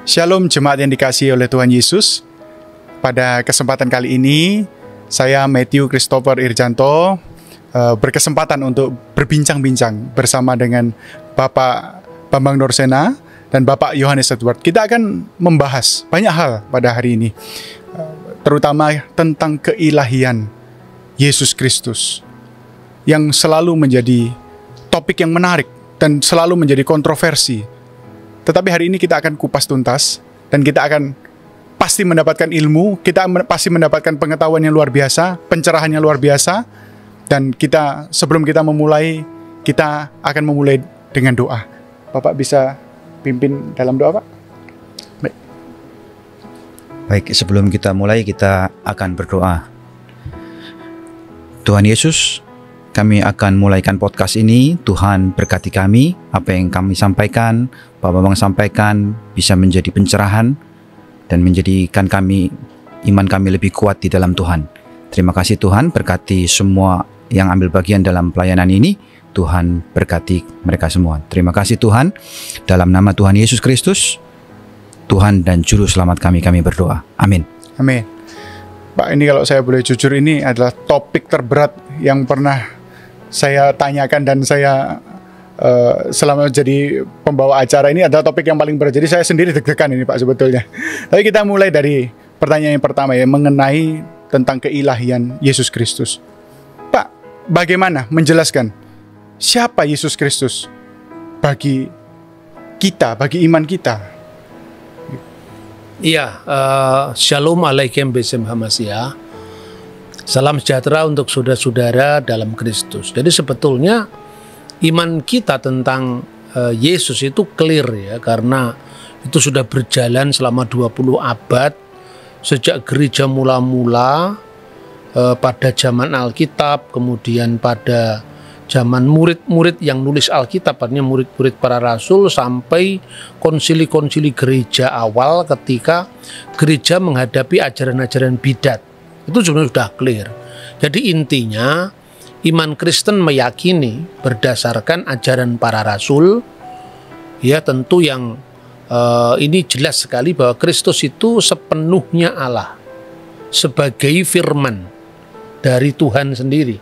Shalom jemaat yang dikasihi oleh Tuhan Yesus. Pada kesempatan kali ini, saya Matthew Christopher Irjanto berkesempatan untuk berbincang-bincang bersama dengan Bapak Bambang Norsena dan Bapak Yohanes Edward. Kita akan membahas banyak hal pada hari ini, terutama tentang keilahian Yesus Kristus, yang selalu menjadi topik yang menarik dan selalu menjadi kontroversi. Tetapi hari ini kita akan kupas tuntas, dan kita akan pasti mendapatkan ilmu, kita pasti mendapatkan pengetahuan yang luar biasa, pencerahan yang luar biasa. Dan sebelum kita memulai, kita akan memulai dengan doa. Bapak bisa pimpin dalam doa, Pak? Baik, sebelum kita mulai, kita akan berdoa. Tuhan Yesus, kami akan mulaikan podcast ini. Tuhan berkati kami, apa yang kami sampaikan, Pak Bambang sampaikan, bisa menjadi pencerahan dan menjadikan iman kami lebih kuat di dalam Tuhan. Terima kasih Tuhan, berkati semua yang ambil bagian dalam pelayanan ini. Tuhan berkati mereka semua. Terima kasih Tuhan, dalam nama Tuhan Yesus Kristus, Tuhan dan Juru Selamat kami berdoa. Amin. Amin. Pak, ini kalau saya boleh jujur, ini adalah topik terberat yang pernah saya tanyakan, dan saya selama jadi pembawa acara ini adalah topik yang paling berat. Jadi saya sendiri deg-degan ini Pak sebetulnya. Tapi kita mulai dari pertanyaan yang pertama, ya, mengenai tentang keilahian Yesus Kristus. Pak, bagaimana menjelaskan siapa Yesus Kristus bagi kita, bagi iman kita? Iya, Shalom Alaikum Besem Hamasya. Salam sejahtera untuk saudara-saudara dalam Kristus. Jadi sebetulnya iman kita tentang Yesus itu clear, ya, karena itu sudah berjalan selama 20 abad sejak gereja mula-mula, pada zaman Alkitab, kemudian pada zaman murid-murid yang nulis Alkitab, artinya murid-murid para rasul, sampai konsili-konsili gereja awal ketika gereja menghadapi ajaran-ajaran bidat. Itu sebenarnya sudah clear. Jadi intinya iman Kristen meyakini berdasarkan ajaran para rasul, ya, tentu yang ini jelas sekali bahwa Kristus itu sepenuhnya Allah sebagai firman dari Tuhan sendiri.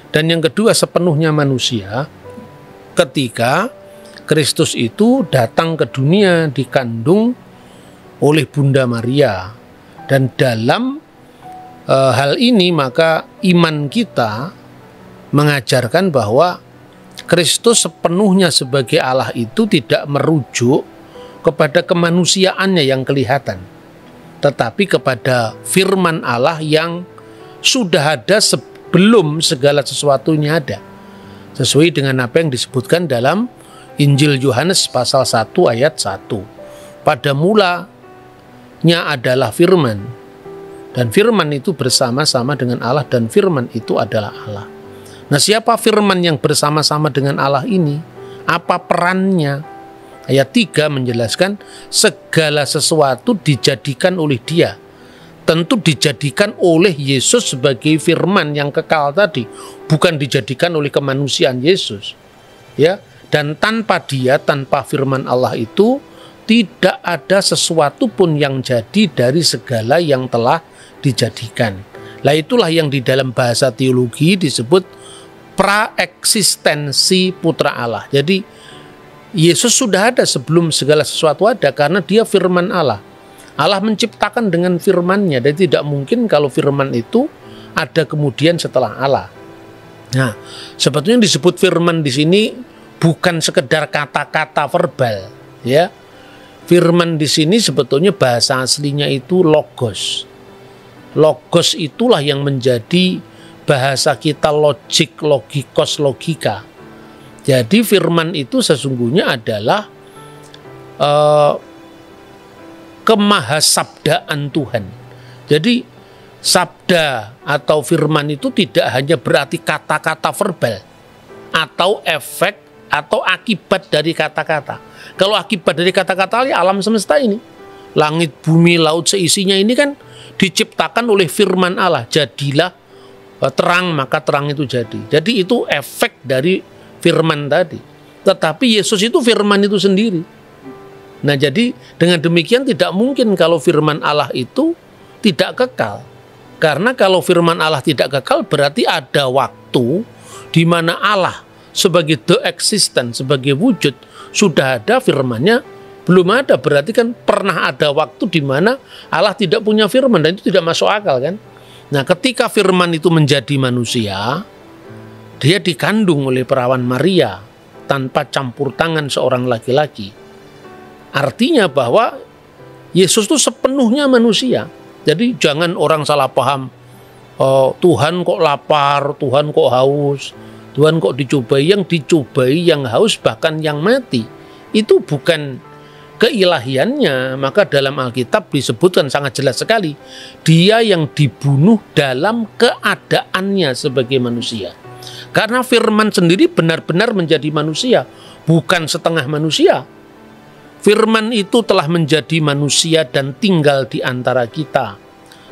Dan yang kedua, sepenuhnya manusia ketika Kristus itu datang ke dunia dikandung oleh Bunda Maria. Dan dalam hal ini maka iman kita mengajarkan bahwa Kristus sepenuhnya sebagai Allah itu tidak merujuk kepada kemanusiaannya yang kelihatan, tetapi kepada firman Allah yang sudah ada sebelum segala sesuatunya ada, sesuai dengan apa yang disebutkan dalam Injil Yohanes pasal 1 ayat 1. Pada mulanya adalah firman, dan firman itu bersama-sama dengan Allah, dan firman itu adalah Allah. Nah, siapa firman yang bersama-sama dengan Allah ini? Apa perannya? Ayat 3 menjelaskan segala sesuatu dijadikan oleh Dia. Tentu dijadikan oleh Yesus sebagai firman yang kekal tadi, bukan dijadikan oleh kemanusiaan Yesus. Ya, dan tanpa Dia, tanpa firman Allah itu, tidak ada sesuatu pun yang jadi dari segala yang telah dijadikan. Lah itulah yang di dalam bahasa teologi disebut praeksistensi putra Allah. Jadi Yesus sudah ada sebelum segala sesuatu ada, karena Dia firman Allah. Allah menciptakan dengan firman-Nya, dan tidak mungkin kalau firman itu ada kemudian setelah Allah. Nah, sebetulnya yang disebut firman di sini bukan sekedar kata-kata verbal, ya. Firman di sini sebetulnya bahasa aslinya itu logos. Logos itulah yang menjadi bahasa kita logik, logikos, logika. Jadi firman itu sesungguhnya adalah kemahasabdaan Tuhan. Jadi sabda atau firman itu tidak hanya berarti kata-kata verbal atau efek atau akibat dari kata-kata. Kalau akibat dari kata-kata ya alam semesta ini, langit, bumi, laut seisinya ini kan diciptakan oleh firman Allah. Jadilah terang, maka terang itu jadi. Jadi itu efek dari firman tadi. Tetapi Yesus itu firman itu sendiri. Nah, jadi dengan demikian tidak mungkin kalau firman Allah itu tidak kekal. Karena kalau firman Allah tidak kekal berarti ada waktu di mana Allah sebagai the existence, sebagai wujud sudah ada, firman-Nya belum ada. Berarti kan pernah ada waktu di mana Allah tidak punya firman, dan itu tidak masuk akal kan. Nah, ketika firman itu menjadi manusia, dia dikandung oleh perawan Maria tanpa campur tangan seorang laki-laki. Artinya bahwa Yesus itu sepenuhnya manusia. Jadi jangan orang salah paham, Tuhan kok lapar, Tuhan kok haus, Tuhan kok dicobai. Yang dicobai, yang haus, bahkan yang mati, itu bukan keilahiannya. Maka dalam Alkitab disebutkan sangat jelas sekali, dia yang dibunuh dalam keadaannya sebagai manusia. Karena firman sendiri benar-benar menjadi manusia, bukan setengah manusia. Firman itu telah menjadi manusia dan tinggal di antara kita.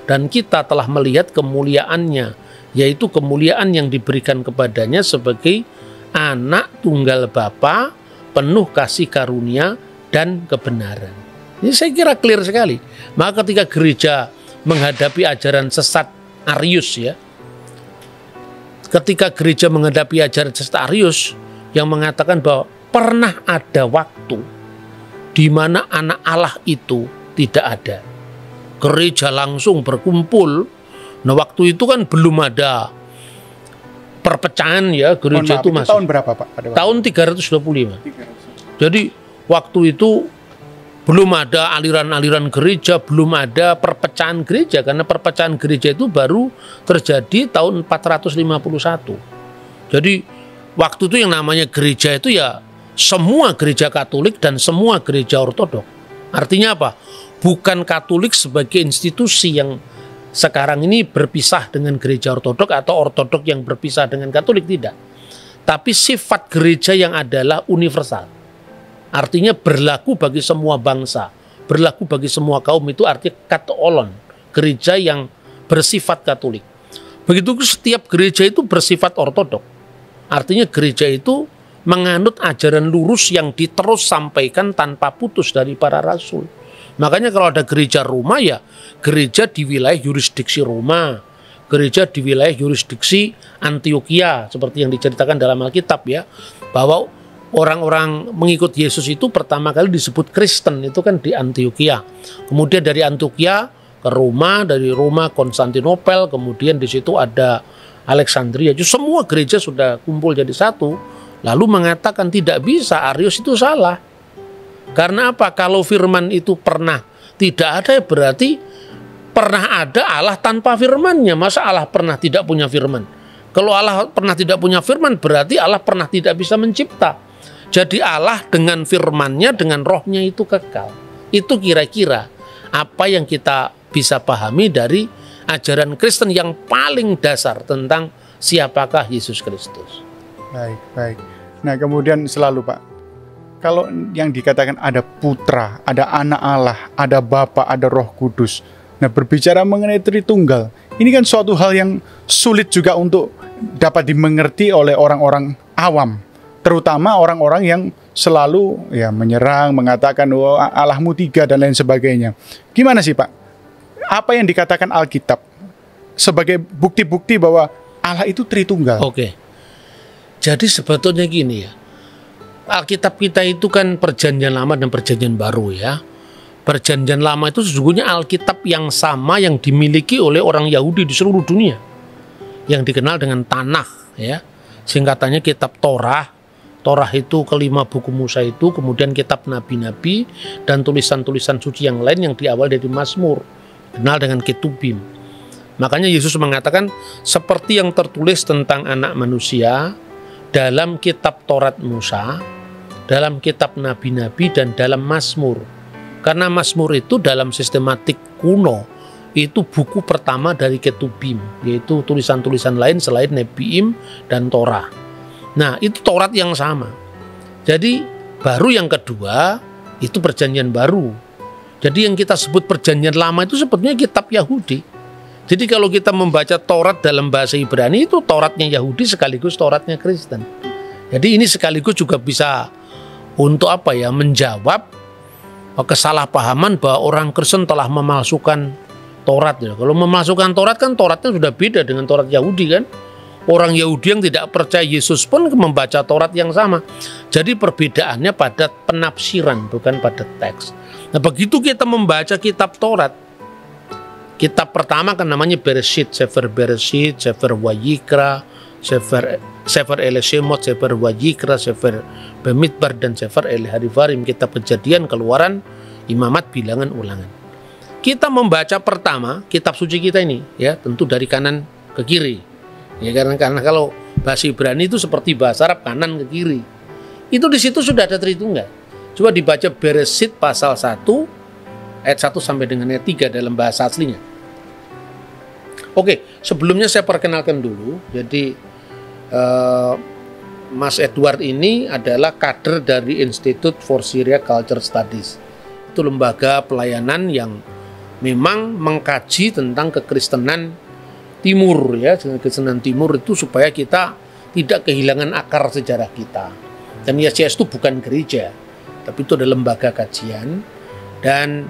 Dan kita telah melihat kemuliaannya, yaitu kemuliaan yang diberikan kepadanya sebagai anak tunggal Bapa, penuh kasih karunia dan kebenaran. Ini saya kira clear sekali. Maka ketika gereja menghadapi ajaran sesat Arius, ya, ketika gereja menghadapi ajaran sesat Arius yang mengatakan bahwa pernah ada waktu di mana anak Allah itu tidak ada, gereja langsung berkumpul. Nah, waktu itu kan belum ada perpecahan, ya, gereja itu masih. Tahun berapa, Pak? Tahun 325. Jadi waktu itu belum ada aliran-aliran gereja, belum ada perpecahan gereja, karena perpecahan gereja itu baru terjadi tahun 451. Jadi waktu itu yang namanya gereja itu ya semua gereja Katolik dan semua gereja Ortodok. Artinya apa? Bukan Katolik sebagai institusi yang sekarang ini berpisah dengan gereja Ortodok, atau Ortodok yang berpisah dengan Katolik, tidak. Tapi sifat gereja yang adalah universal. Artinya berlaku bagi semua bangsa, berlaku bagi semua kaum, itu artinya katolon, gereja yang bersifat Katolik. Begitu setiap gereja itu bersifat Ortodok. Artinya gereja itu menganut ajaran lurus yang diterus sampaikan tanpa putus dari para rasul. Makanya kalau ada gereja Roma, ya gereja di wilayah yurisdiksi Roma, gereja di wilayah yurisdiksi Antioquia, seperti yang diceritakan dalam Alkitab, ya, bahwa orang-orang mengikut Yesus itu pertama kali disebut Kristen itu kan di Antioquia. Kemudian dari Antioquia ke Roma, dari Roma Konstantinopel, kemudian di situ ada Alexandria. Jadi semua gereja sudah kumpul jadi satu. Lalu mengatakan tidak bisa, Arius itu salah. Karena apa? Kalau firman itu pernah tidak ada, berarti pernah ada Allah tanpa firman-Nya. Masa Allah pernah tidak punya firman? Kalau Allah pernah tidak punya firman, berarti Allah pernah tidak bisa mencipta. Jadi Allah dengan firman-Nya, dengan rohnya itu kekal. Itu kira-kira apa yang kita bisa pahami dari ajaran Kristen yang paling dasar tentang siapakah Yesus Kristus. Baik. Nah, kemudian selalu, Pak, kalau yang dikatakan ada putra, ada anak Allah, ada Bapa, ada Roh Kudus. Nah, berbicara mengenai Tritunggal, ini kan suatu hal yang sulit juga untuk dapat dimengerti oleh orang-orang awam, terutama orang-orang yang selalu ya menyerang, mengatakan Allahmu tiga dan lain sebagainya. Gimana sih, Pak? Apa yang dikatakan Alkitab sebagai bukti-bukti bahwa Allah itu Tritunggal? Oke. Jadi sebetulnya gini, ya, Alkitab kita itu kan perjanjian lama dan perjanjian baru, ya. Perjanjian lama itu sesungguhnya Alkitab yang sama yang dimiliki oleh orang Yahudi di seluruh dunia, yang dikenal dengan Tanakh, ya. Singkatannya kitab Torah. Torah itu kelima buku Musa itu, kemudian kitab nabi-nabi dan tulisan-tulisan suci yang lain yang diawal dari Mazmur, dikenal dengan Ketubim. Makanya Yesus mengatakan seperti yang tertulis tentang anak manusia dalam kitab Taurat Musa, dalam kitab nabi-nabi, dan dalam Mazmur. Karena Mazmur itu dalam sistematik kuno itu buku pertama dari Ketubim, yaitu tulisan-tulisan lain selain Nebiim dan Torah. Nah, itu Taurat yang sama. Jadi baru yang kedua itu perjanjian baru. Jadi yang kita sebut perjanjian lama itu sebetulnya kitab Yahudi. Jadi kalau kita membaca Taurat dalam bahasa Ibrani, itu Tauratnya Yahudi sekaligus Tauratnya Kristen. Jadi ini sekaligus juga bisa untuk apa ya, menjawab kesalahpahaman bahwa orang Kristen telah memalsukan Taurat ya. Kalau memasukkan Taurat kan Tauratnya sudah beda dengan Taurat Yahudi kan. Orang Yahudi yang tidak percaya Yesus pun membaca Taurat yang sama. Jadi perbedaannya pada penafsiran bukan pada teks. Nah begitu kita membaca kitab Taurat, kitab pertama kan namanya Bereshit, Sefer Bereshit, Sefer Wayikra, Sefer Elishemot, Sefer Wayikra, Sefer Bemidbar dan Sefer Eliharivarim, kitab Kejadian, Keluaran, Imamat, Bilangan, Ulangan. Kita membaca pertama kitab suci kita ini ya tentu dari kanan ke kiri. Ya karena kalau bahasa Ibrani itu seperti bahasa Arab kanan ke kiri. Itu di situ sudah ada Tritunggal. Coba dibaca Bereshit pasal 1 ayat 1 sampai dengan ayat 3 dalam bahasa aslinya. Oke, sebelumnya saya perkenalkan dulu. Jadi Mas Edward ini adalah kader dari Institute for Syria Culture Studies. Itu lembaga pelayanan yang memang mengkaji tentang kekristenan Timur ya, kekristenan Timur itu supaya kita tidak kehilangan akar sejarah kita. Dan YCS itu bukan gereja, tapi itu adalah lembaga kajian dan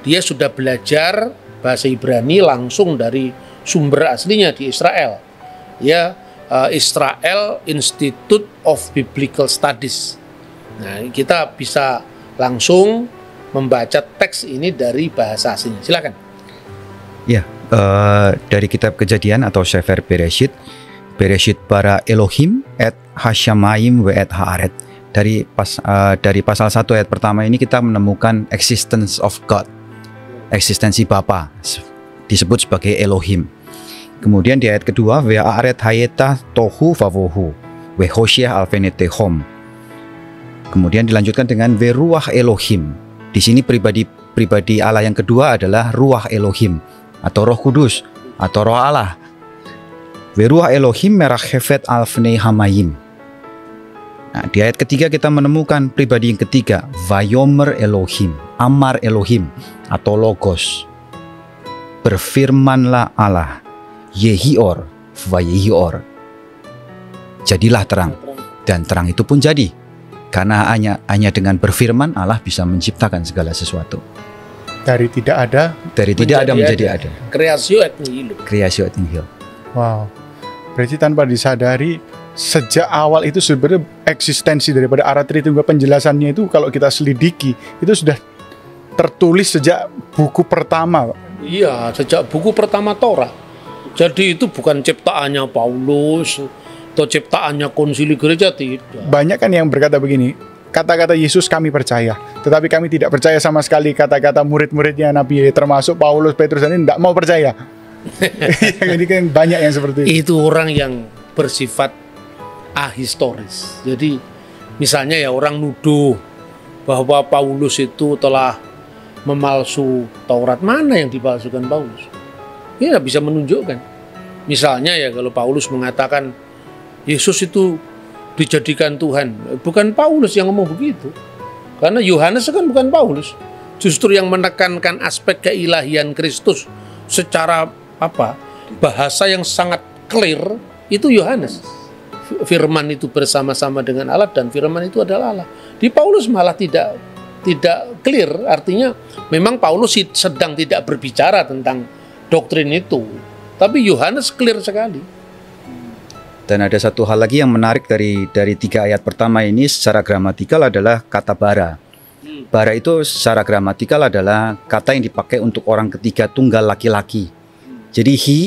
dia sudah belajar bahasa Ibrani langsung dari sumber aslinya di Israel. Ya, Israel Institute of Biblical Studies. Nah, kita bisa langsung membaca teks ini dari bahasa aslinya. Silakan. Ya, dari kitab Kejadian atau Sefer Bereshit, Bereshit bara Elohim et Hashamayim ve et Haaret. Dari pasal 1 ayat pertama ini kita menemukan existence of God, eksistensi Bapa, disebut sebagai Elohim. Kemudian di ayat kedua, ve Haaret hayeta tohu vavohu ve hoshiah alvenetehom. Kemudian dilanjutkan dengan ve ruach Elohim. Di sini pribadi Allah yang kedua adalah ruach Elohim atau Roh Kudus atau Roh Allah. Veruah Elohim merachefet alfnei hamayim. Nah, di ayat ketiga kita menemukan pribadi yang ketiga, Vayomer Elohim, Amar Elohim atau Logos. Berfirmanlah Allah, Yehior, Vayehior. Jadilah terang, dan terang itu pun jadi. Karena hanya dengan berfirman Allah bisa menciptakan segala sesuatu. Dari tidak ada menjadi ada. Creatio et nihilo. Creatio et nihilo. Wow. Berarti tanpa disadari sejak awal itu sebenarnya eksistensi daripada arah Tritunggal, penjelasannya itu kalau kita selidiki itu sudah tertulis sejak buku pertama. Iya, sejak buku pertama Torah. Jadi itu bukan ciptaannya Paulus atau ciptaannya konsili gereja, tidak. Banyak kan yang berkata begini, kata-kata Yesus kami percaya, tetapi kami tidak percaya sama sekali kata-kata murid-muridnya Nabi, termasuk Paulus, Petrus ini tidak mau percaya. Ini kan banyak yang seperti itu. Itu orang yang bersifat ahistoris. Jadi misalnya ya orang nuduh bahwa Paulus itu telah memalsu Taurat. Mana yang dipalsukan Paulus? Dia tidak bisa menunjukkan. Misalnya ya kalau Paulus mengatakan Yesus itu dijadikan Tuhan, bukan Paulus yang ngomong begitu. Karena Yohanes kan bukan Paulus. Justru yang menekankan aspek keilahian Kristus secara bahasa yang sangat clear itu Yohanes. Firman itu bersama-sama dengan Allah dan firman itu adalah Allah. Di Paulus malah tidak clear, artinya memang Paulus sedang tidak berbicara tentang doktrin itu, tapi Yohanes clear sekali. Dan ada satu hal lagi yang menarik dari 3 ayat pertama ini secara gramatikal adalah kata bara. Bara itu secara gramatikal adalah kata yang dipakai untuk orang ketiga tunggal laki-laki. Jadi he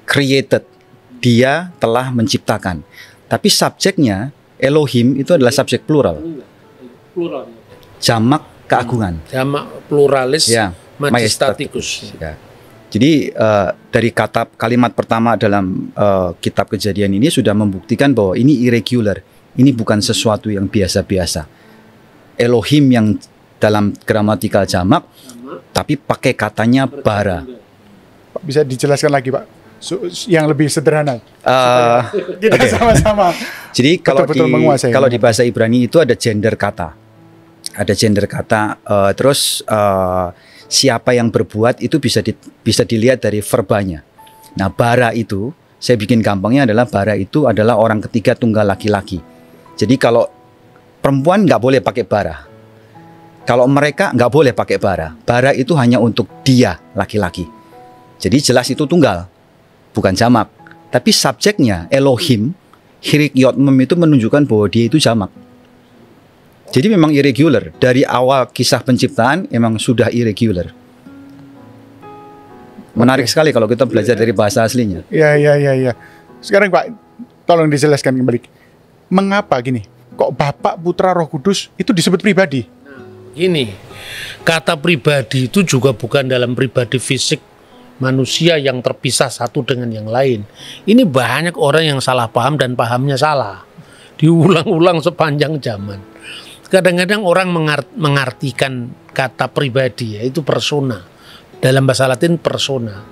created, dia telah menciptakan. Tapi subjeknya Elohim itu adalah subjek plural. Jamak keagungan. Jamak pluralis Ya, majestatikus. Ya. Jadi dari kalimat pertama dalam kitab Kejadian ini sudah membuktikan bahwa ini irregular. Ini bukan sesuatu yang biasa-biasa. Elohim yang dalam gramatikal jamak, tapi pakai katanya bara. Bisa dijelaskan lagi Pak, yang lebih sederhana. Kita Okay. sama-sama. Jadi betul-betul menguasai. kalau di bahasa Ibrani itu ada gender kata. Ada gender kata, terus siapa yang berbuat itu bisa dilihat dari verbanya. Nah, bara itu, saya bikin gampangnya adalah bara itu adalah orang ketiga tunggal laki-laki. Jadi kalau perempuan nggak boleh pakai bara. Kalau mereka nggak boleh pakai bara. Bara itu hanya untuk dia, laki-laki. Jadi jelas itu tunggal, bukan jamak. Tapi subjeknya, Elohim, Hirik Yod Mem itu menunjukkan bahwa dia itu jamak. Jadi memang irregular. Dari awal kisah penciptaan emang sudah irregular. Menarik sekali kalau kita belajar dari bahasa aslinya. Ya. Sekarang Pak, tolong dijelaskan kembali. Mengapa gini? Kok Bapa, Putra, Roh Kudus itu disebut pribadi? Ini kata pribadi itu juga bukan dalam pribadi fisik manusia yang terpisah satu dengan yang lain. Ini banyak orang yang salah paham dan pahamnya salah. Diulang-ulang sepanjang zaman. Kadang-kadang orang mengartikan kata pribadi, yaitu persona. Dalam bahasa Latin persona.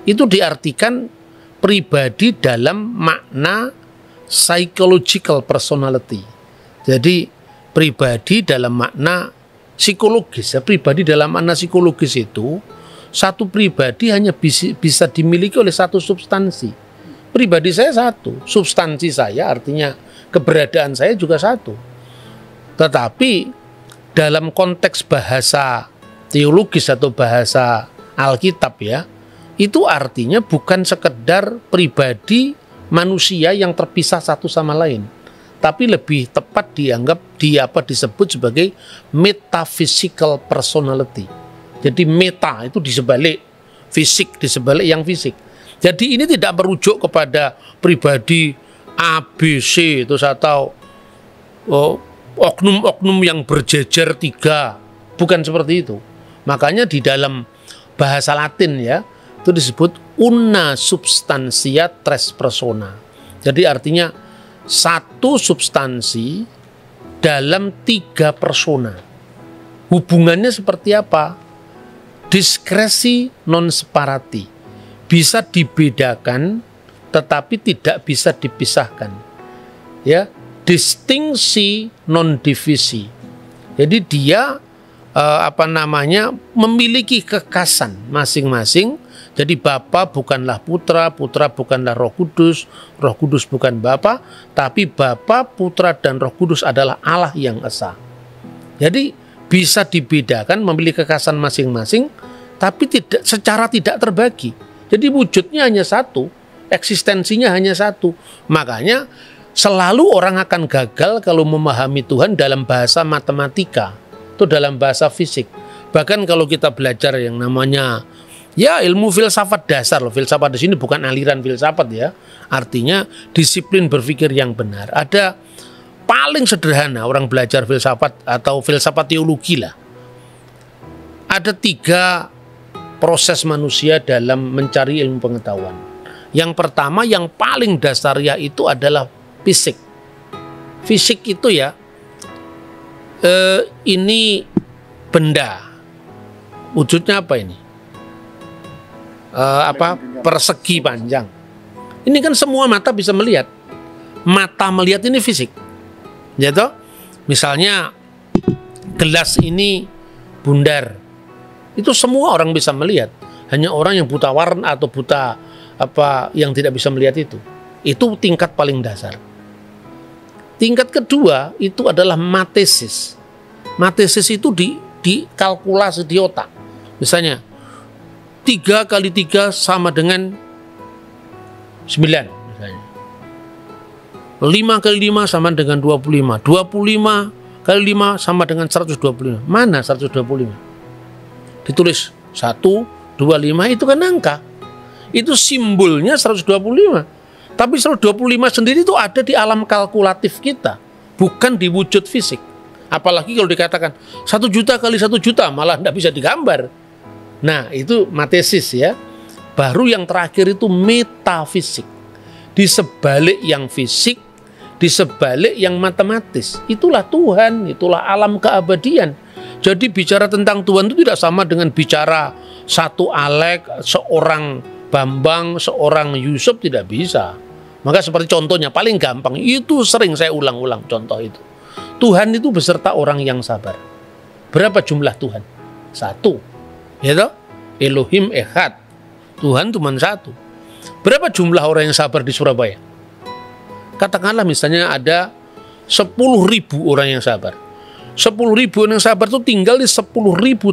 Itu diartikan pribadi dalam makna psychological personality. Jadi pribadi dalam makna psikologis, ya, pribadi dalam makna psikologis itu satu pribadi hanya bisa dimiliki oleh satu substansi. Pribadi saya satu, substansi saya artinya keberadaan saya juga satu. Tetapi dalam konteks bahasa teologis atau bahasa Alkitab ya, itu artinya bukan sekedar pribadi manusia yang terpisah satu sama lain. Tapi lebih tepat dianggap disebut sebagai metaphysical personality. Jadi meta itu disebalik fisik, disebalik yang fisik. Jadi ini tidak merujuk kepada pribadi A, B, C itu atau oknum-oknum yang berjejer 3. Bukan seperti itu. Makanya di dalam bahasa Latin ya, itu disebut una substantia tres persona. Jadi artinya satu substansi dalam 3 persona. Hubungannya seperti apa? Diskresi non separati. Bisa dibedakan tetapi tidak bisa dipisahkan. Ya, distingsi non divisi. Jadi dia memiliki kekasan masing-masing. Jadi Bapa bukanlah Putra, Putra bukanlah Roh Kudus bukan Bapa, tapi Bapa, Putra dan Roh Kudus adalah Allah yang esa. Jadi bisa dibedakan, memiliki kekasan masing-masing, tapi secara tidak terbagi. Jadi wujudnya hanya satu, eksistensinya hanya satu. Makanya selalu orang akan gagal kalau memahami Tuhan dalam bahasa matematika atau dalam bahasa fisik. Bahkan kalau kita belajar yang namanya ya ilmu filsafat dasar loh. Filsafat di sini bukan aliran filsafat ya. Artinya disiplin berpikir yang benar. Ada paling sederhana orang belajar filsafat atau filsafat teologi lah. Ada 3 proses manusia dalam mencari ilmu pengetahuan. Yang pertama yang paling dasariah itu adalah fisik. Fisik itu ya ini benda. Wujudnya apa ini? Persegi panjang. Ini kan semua mata bisa melihat. Mata melihat ini fisik. Ya toh? Misalnya gelas ini bundar. Itu semua orang bisa melihat. Hanya orang yang buta warna atau buta yang tidak bisa melihat itu. Itu tingkat paling dasar. Tingkat kedua itu adalah matesis. Matesis itu dikalkulasi di otak. Misalnya 3 kali 3 sama dengan 9 misalnya. 5 kali 5 sama dengan 25. 25 kali 5 sama dengan 125. Mana 125? Ditulis 1, 25 itu kan angka. Itu simbolnya 125. Tapi 125 sendiri itu ada di alam kalkulatif kita, bukan di wujud fisik. Apalagi kalau dikatakan 1 juta kali 1 juta malah tidak bisa digambar. Nah itu matesis ya. Baru yang terakhir itu metafisik. Di sebalik yang fisik, di sebalik yang matematis. Itulah Tuhan, itulah alam keabadian. Jadi bicara tentang Tuhan itu tidak sama dengan bicara satu Alek, seorang Bambang, seorang Yusuf, tidak bisa. Maka seperti contohnya paling gampang, itu sering saya ulang-ulang contoh itu. Tuhan itu beserta orang yang sabar. Berapa jumlah Tuhan? 1. Ya toh? Elohim Echad. Tuhan cuma 1. Berapa jumlah orang yang sabar di Surabaya? Katakanlah misalnya ada 10.000 orang yang sabar. 10.000 yang sabar itu tinggal di 10.000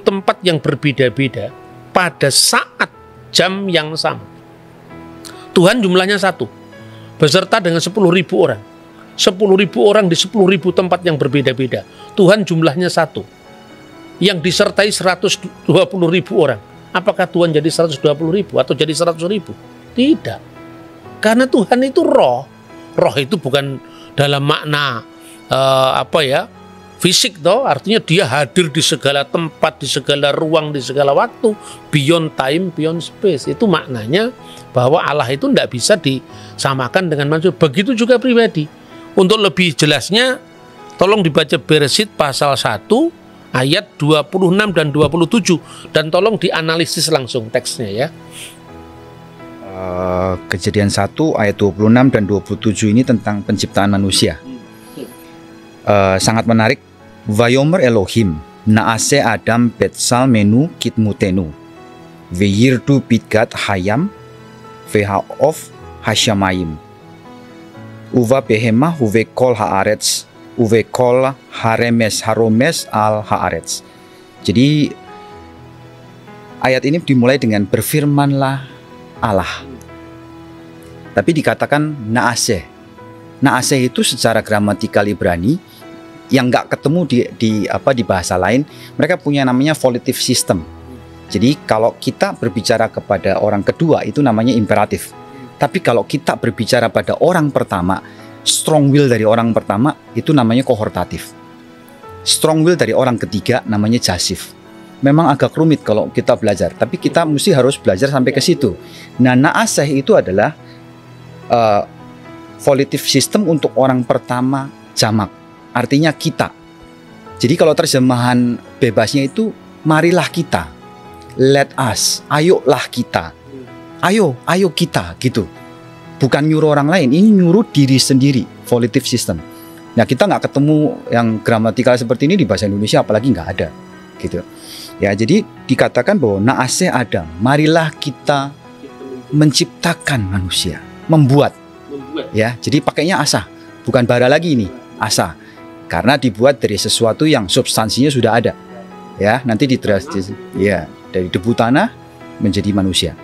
tempat yang berbeda-beda pada saat jam yang sama. Tuhan jumlahnya satu, beserta dengan 10.000 orang. 10.000 orang di 10.000 tempat yang berbeda-beda. Tuhan jumlahnya satu, yang disertai 120.000 orang. Apakah Tuhan jadi 120.000 atau jadi 100.000? Tidak. Karena Tuhan itu roh. Roh itu bukan dalam makna fisik toh, artinya dia hadir di segala tempat, di segala ruang, di segala waktu, beyond time, beyond space. Itu maknanya bahwa Allah itu tidak bisa disamakan dengan manusia. Begitu juga pribadi. Untuk lebih jelasnya, tolong dibaca Bereshit pasal 1 ayat 26 dan 27, dan tolong dianalisis langsung teksnya ya. Kejadian 1 ayat 26 dan 27 ini tentang penciptaan manusia. Sangat menarik. Vayomer Elohim naase Adam betsal menu kitmutenu veyirdu pitgat hayam vehaof hasyamayim uva behema uve kol haaretz uve kol haromes al haaretz. Jadi ayat ini dimulai dengan berfirmanlah Allah, tapi dikatakan naase. Naase itu secara gramatikal Ibrani yang nggak ketemu di bahasa lain, mereka punya namanya volitive system. Jadi kalau kita berbicara kepada orang kedua itu namanya imperatif. Tapi kalau kita berbicara pada orang pertama, strong will dari orang pertama itu namanya kohortatif. Strong will dari orang ketiga namanya jasif. Memang agak rumit kalau kita belajar, tapi kita mesti harus belajar sampai ke situ. Nah, naaseh itu adalah volitive system untuk orang pertama jamak. Artinya kita. Jadi kalau terjemahan bebasnya itu marilah kita, let us, ayolah kita, ayo kita gitu. Bukan nyuruh orang lain, ini nyuruh diri sendiri, volitive system. Nah, kita nggak ketemu yang gramatikal seperti ini di bahasa Indonesia, apalagi nggak ada gitu. Ya, jadi dikatakan bahwa naase Adam, marilah kita menciptakan manusia, membuat. Ya, jadi pakainya asa, bukan bara lagi ini, asa. Karena dibuat dari sesuatu yang substansinya sudah ada. Ya, nanti ya, dari debu tanah menjadi manusia.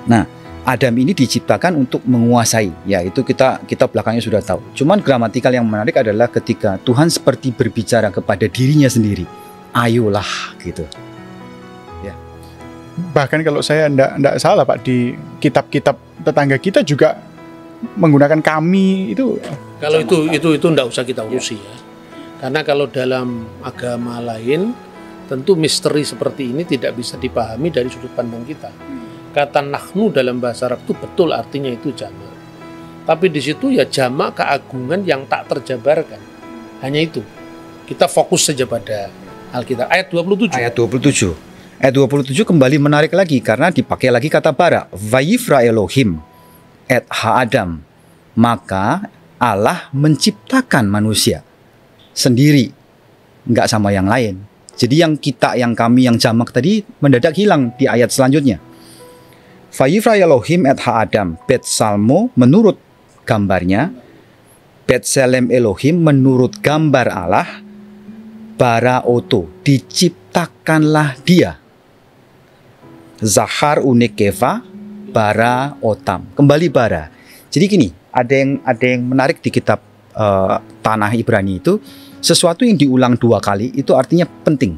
Nah, Adam ini diciptakan untuk menguasai. Ya, itu kita belakangnya sudah tahu. Cuman gramatikal yang menarik adalah ketika Tuhan seperti berbicara kepada dirinya sendiri. Ayolah gitu. Ya. Bahkan kalau saya enggak salah Pak, di kitab-kitab tetangga kita juga menggunakan kami itu. Kalau itu enggak usah kita urusi ya. Karena kalau dalam agama lain tentu misteri seperti ini tidak bisa dipahami dari sudut pandang kita. Kata nahnu dalam bahasa Arab itu betul artinya itu jamak. Tapi di situ ya jamak keagungan yang tak terjabarkan. Hanya itu. Kita fokus saja pada Alkitab. Ayat 27. Ayat 27 kembali menarik lagi karena dipakai lagi kata bara. Vayifra Elohim et ha-Adam. Maka Allah menciptakan manusia sendiri, nggak sama yang lain. Jadi yang kita, yang kami, yang jamak tadi mendadak hilang di ayat selanjutnya. Vayifra Elohim et ha-Adam bet salmo menurut gambarnya, bet selem Elohim menurut gambar Allah, bara oto diciptakanlah dia, zahar unekeva bara otam, kembali bara. Jadi gini, ada yang menarik di kitab Tanah Ibrani itu, sesuatu yang diulang 2 kali itu artinya penting.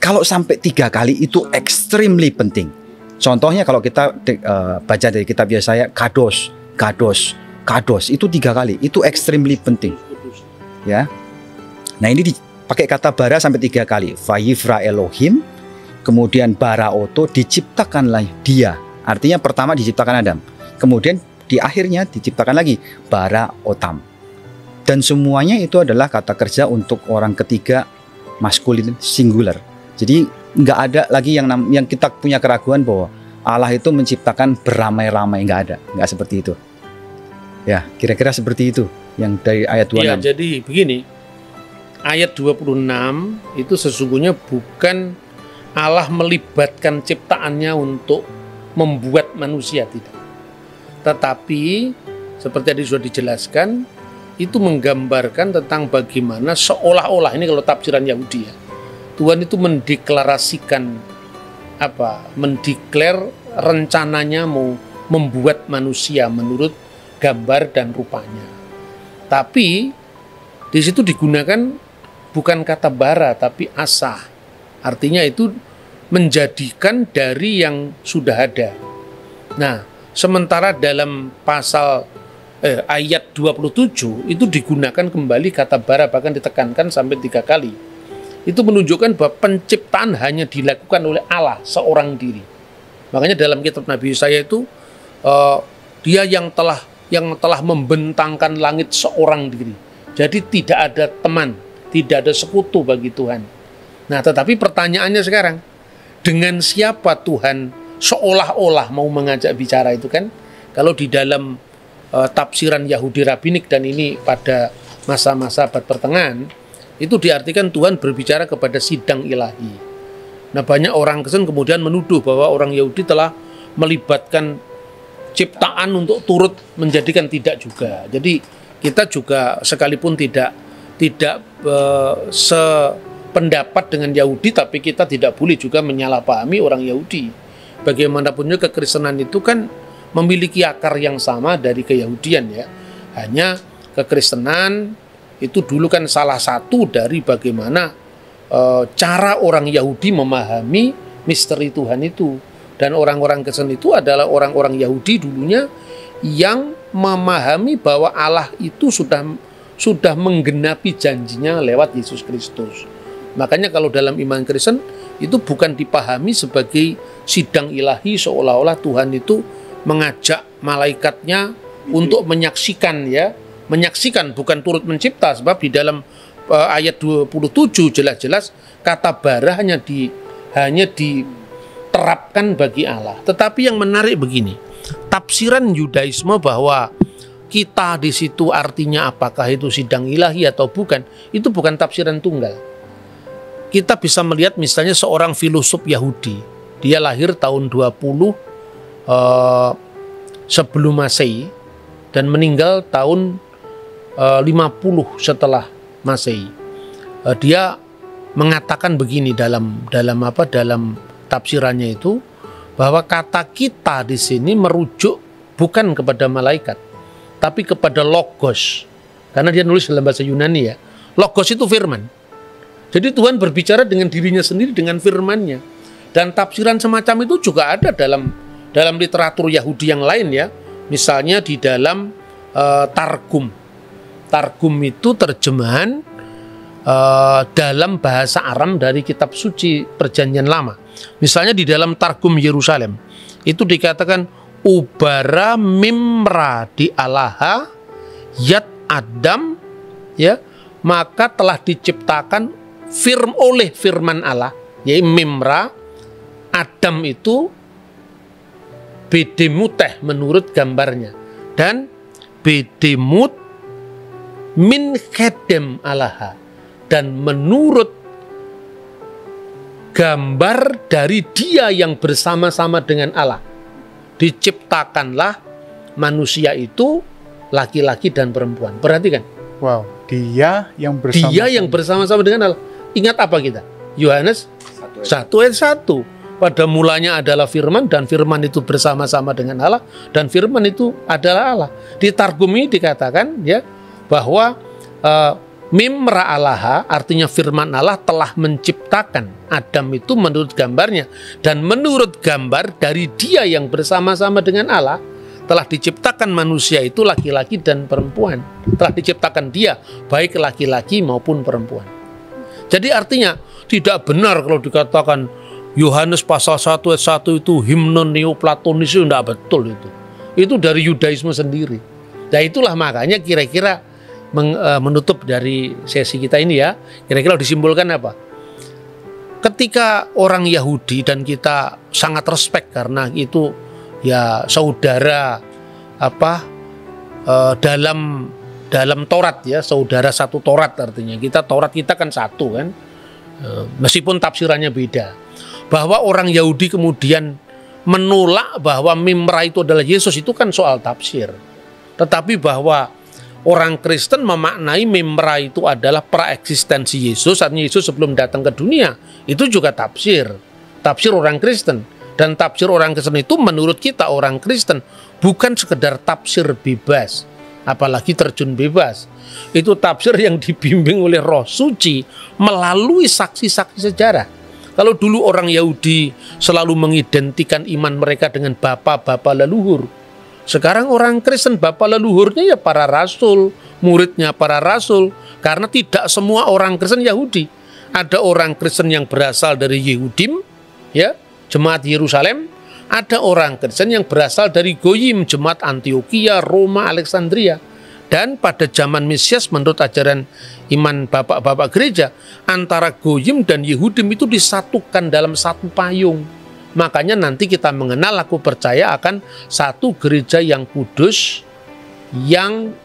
Kalau sampai 3 kali itu extremely penting. Contohnya kalau kita baca dari kitab Yesaya, kados itu 3 kali, itu extremely penting. Ya. Nah, ini dipakai kata bara sampai 3 kali. Vayifra Elohim, kemudian bara oto diciptakanlah dia. Artinya pertama diciptakan Adam. Kemudian di akhirnya diciptakan lagi bara otam. Dan semuanya itu adalah kata kerja untuk orang ketiga maskulin singular. Jadi nggak ada lagi yang kita punya keraguan bahwa Allah itu menciptakan beramai-ramai, nggak ada, nggak seperti itu. Ya, kira-kira seperti itu yang dari ayat 26. Ya, jadi begini. Ayat 26 itu sesungguhnya bukan Allah melibatkan ciptaannya untuk membuat manusia, tidak. Tetapi seperti tadi sudah dijelaskan, itu menggambarkan tentang bagaimana seolah-olah, ini kalau tafsiran Yahudi ya, Tuhan itu mendeklarasikan mendeklar rencananya mau membuat manusia menurut gambar dan rupanya. Tapi di situ digunakan bukan kata bara tapi asah. Artinya itu menjadikan dari yang sudah ada. Nah, sementara dalam pasal ayat 27 itu digunakan kembali kata bara, bahkan ditekankan sampai 3 kali. Itu menunjukkan bahwa penciptaan hanya dilakukan oleh Allah seorang diri. Makanya dalam kitab Nabi Yesaya itu dia yang telah membentangkan langit seorang diri. Jadi tidak ada teman, tidak ada sekutu bagi Tuhan. Nah, tetapi pertanyaannya sekarang, dengan siapa Tuhan seolah-olah mau mengajak bicara itu kan? Kalau di dalam tafsiran Yahudi Rabbinik, dan ini pada masa-masa abad pertengahan, itu diartikan Tuhan berbicara kepada sidang ilahi. Nah, banyak orang Kristen kemudian menuduh bahwa orang Yahudi telah melibatkan ciptaan untuk turut menjadikan, tidak juga. Jadi kita juga sekalipun tidak sependapat dengan Yahudi, tapi kita tidak boleh juga menyalahpahami orang Yahudi. Bagaimanapun juga kekristenan itu kan memiliki akar yang sama dari keyahudian ya. Hanya kekristenan itu dulu kan salah satu dari bagaimana cara orang Yahudi memahami misteri Tuhan itu. Dan orang-orang Kristen itu adalah orang-orang Yahudi dulunya yang memahami bahwa Allah itu sudah menggenapi janjinya lewat Yesus Kristus. Makanya kalau dalam iman Kristen itu bukan dipahami sebagai sidang ilahi seolah-olah Tuhan itu mengajak malaikatnya untuk menyaksikan ya. Menyaksikan, bukan turut mencipta, sebab di dalam ayat 27 jelas-jelas kata bara hanya diterapkan bagi Allah. Tetapi yang menarik begini, tafsiran Yudaisme bahwa kita di situ artinya apakah itu sidang ilahi atau bukan, itu bukan tafsiran tunggal. Kita bisa melihat misalnya seorang filosof Yahudi, dia lahir tahun 20 sebelum Masehi dan meninggal tahun 50 setelah Masehi. Dia mengatakan begini dalam tafsirannya itu, bahwa kata kita di sini merujuk bukan kepada malaikat tapi kepada logos, karena dia nulis dalam bahasa Yunani ya. Logos itu firman. Jadi Tuhan berbicara dengan dirinya sendiri dengan firman-Nya. Dan tafsiran semacam itu juga ada dalam literatur Yahudi yang lain ya. Misalnya di dalam Targum. Targum itu terjemahan dalam bahasa Aram dari kitab suci Perjanjian Lama. Misalnya di dalam Targum Yerusalem itu dikatakan ubara mimra di alaha yat Adam ya, maka telah diciptakan oleh firman Allah, yaitu mimra. Adam itu bedemuteh menurut gambarnya, dan bedemut min khedem alaha, dan menurut gambar dari dia yang bersama-sama dengan Allah diciptakanlah manusia itu laki-laki dan perempuan. Perhatikan. Wow, dia yang bersama-sama dengan Allah. Ingat apa kita? Yohanes 1 ayat 1. Pada mulanya adalah firman, dan firman itu bersama-sama dengan Allah, dan firman itu adalah Allah. Di Targum ini dikatakan ya bahwa mimra alaha, artinya firman Allah telah menciptakan Adam itu menurut gambarnya, dan menurut gambar dari dia yang bersama-sama dengan Allah telah diciptakan manusia itu laki-laki dan perempuan. Telah diciptakan dia baik laki-laki maupun perempuan. Jadi artinya tidak benar kalau dikatakan Yohanes pasal 1 ayat 1 itu himnon neoplatonis, itu tidak betul itu. Itu dari Yudaisme sendiri. Nah itulah makanya kira-kira menutup dari sesi kita ini ya, kira-kira disimpulkan apa? Ketika orang Yahudi, dan kita sangat respect karena itu ya saudara dalam Taurat ya, saudara satu Taurat, artinya Taurat kita kan satu kan, meskipun tafsirannya beda. Bahwa orang Yahudi kemudian menolak bahwa mimra itu adalah Yesus, itu kan soal tafsir. Tetapi bahwa Orang Kristen memaknai memra itu adalah praeksistensi Yesus, artinya Yesus sebelum datang ke dunia. Itu juga tafsir orang Kristen. Dan tafsir orang Kristen itu menurut kita orang Kristen bukan sekedar tafsir bebas, apalagi terjun bebas. Itu tafsir yang dibimbing oleh Roh Suci melalui saksi-saksi sejarah. Kalau dulu orang Yahudi selalu mengidentikan iman mereka dengan bapa-bapa leluhur, sekarang orang Kristen bapa leluhurnya ya para rasul, muridnya para rasul. Karena tidak semua orang Kristen Yahudi. Ada orang Kristen yang berasal dari Yehudim, ya, jemaat Yerusalem. Ada orang Kristen yang berasal dari Goyim, jemaat Antioquia, Roma, Alexandria. Dan pada zaman Mesias menurut ajaran iman bapak-bapak gereja, antara Goyim dan Yehudim itu disatukan dalam satu payung. Makanya nanti kita mengenal, aku percaya akan satu gereja yang kudus, yang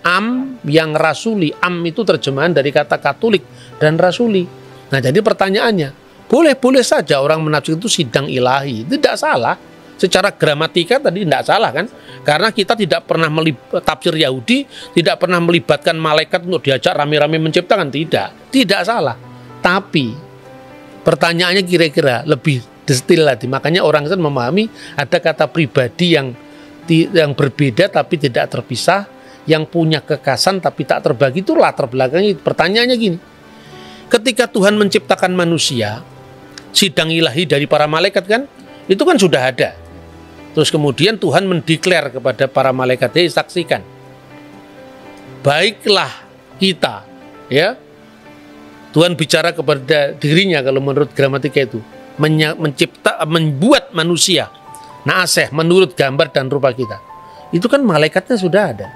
yang rasuli. Itu terjemahan dari kata Katolik dan rasuli. Nah, jadi pertanyaannya, boleh-boleh saja orang menafsir itu sidang ilahi, tidak salah. Secara gramatika tadi tidak salah kan? Karena kita tidak pernah tafsir Yahudi, tidak pernah melibatkan malaikat untuk diajak rame-rame menciptakan, tidak salah. Tapi pertanyaannya kira-kira lebih detail lagi. Makanya orang Kristen memahami ada kata pribadi yang berbeda tapi tidak terpisah, yang punya kekasan tapi tak terbagi. Itu latar belakangnya. Pertanyaannya gini, ketika Tuhan menciptakan manusia, sidang ilahi dari para malaikat kan, itu kan sudah ada. Terus kemudian Tuhan mendeklar kepada para malaikat, "Hei, saksikan, baiklah kita," ya. Tuhan bicara kepada dirinya kalau menurut gramatika itu, membuat manusia, na'aseh, menurut gambar dan rupa kita. Itu kan malaikatnya sudah ada.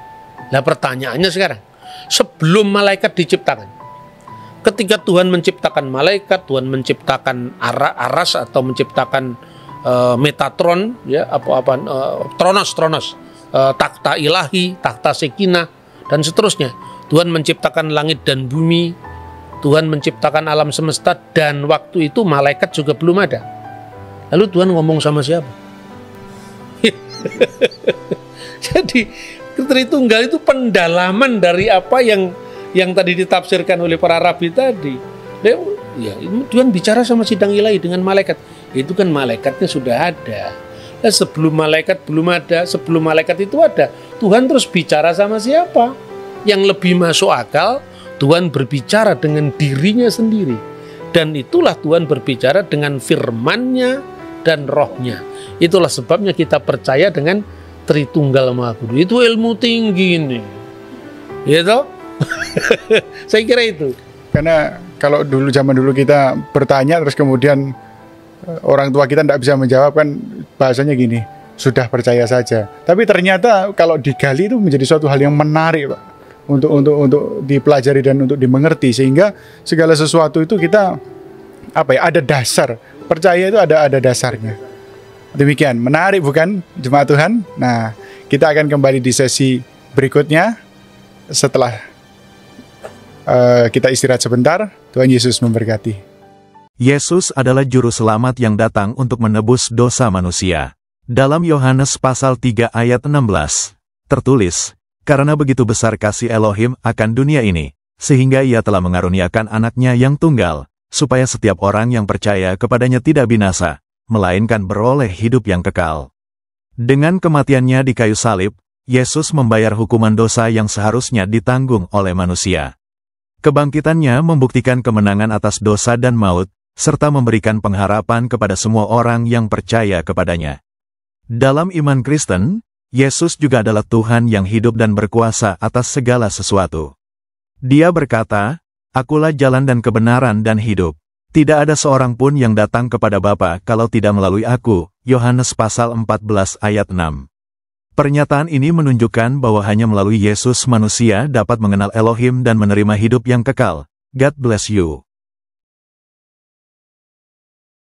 Nah, pertanyaannya sekarang, sebelum malaikat diciptakan, ketika Tuhan menciptakan malaikat, Tuhan menciptakan aras atau menciptakan Metatron, ya, Tronos, takhta ilahi, takhta Sekinah, dan seterusnya. Tuhan menciptakan langit dan bumi, Tuhan menciptakan alam semesta, dan waktu itu malaikat juga belum ada. Lalu Tuhan ngomong sama siapa? Jadi Tritunggal itu pendalaman dari apa yang tadi ditafsirkan oleh para rabi tadi. Ya, Tuhan bicara sama sidang ilahi dengan malaikat. Itu kan malaikatnya sudah ada. Nah, sebelum malaikat belum ada, sebelum malaikat itu ada, Tuhan terus bicara sama siapa? Yang lebih masuk akal, Tuhan berbicara dengan dirinya sendiri. Dan itulah Tuhan berbicara dengan firman-Nya dan roh-Nya. Itulah sebabnya kita percaya dengan Tritunggal Maha Kudus. Itu ilmu tinggi ini. Ya toh? Saya kira itu. Karena kalau zaman dulu kita bertanya terus kemudian orang tua kita tidak bisa menjawab, kan bahasanya gini, sudah percaya saja. Tapi ternyata kalau digali itu menjadi suatu hal yang menarik, Pak, untuk dipelajari dan untuk dimengerti, sehingga segala sesuatu itu kita ada dasar. Percaya itu ada dasarnya. Demikian, menarik bukan jemaat Tuhan? Nah, kita akan kembali di sesi berikutnya setelah kita istirahat sebentar. Tuhan Yesus memberkati. Yesus adalah juru selamat yang datang untuk menebus dosa manusia. Dalam Yohanes pasal 3 ayat 16, tertulis, "Karena begitu besar kasih Elohim akan dunia ini, sehingga ia telah mengaruniakan anaknya yang tunggal, supaya setiap orang yang percaya kepadanya tidak binasa, melainkan beroleh hidup yang kekal." Dengan kematiannya di kayu salib, Yesus membayar hukuman dosa yang seharusnya ditanggung oleh manusia. Kebangkitannya membuktikan kemenangan atas dosa dan maut, serta memberikan pengharapan kepada semua orang yang percaya kepadanya. Dalam iman Kristen, Yesus juga adalah Tuhan yang hidup dan berkuasa atas segala sesuatu. Dia berkata, "Akulah jalan dan kebenaran dan hidup. Tidak ada seorang pun yang datang kepada Bapa kalau tidak melalui aku." Yohanes pasal 14 ayat 6. Pernyataan ini menunjukkan bahwa hanya melalui Yesus manusia dapat mengenal Elohim dan menerima hidup yang kekal. God bless you.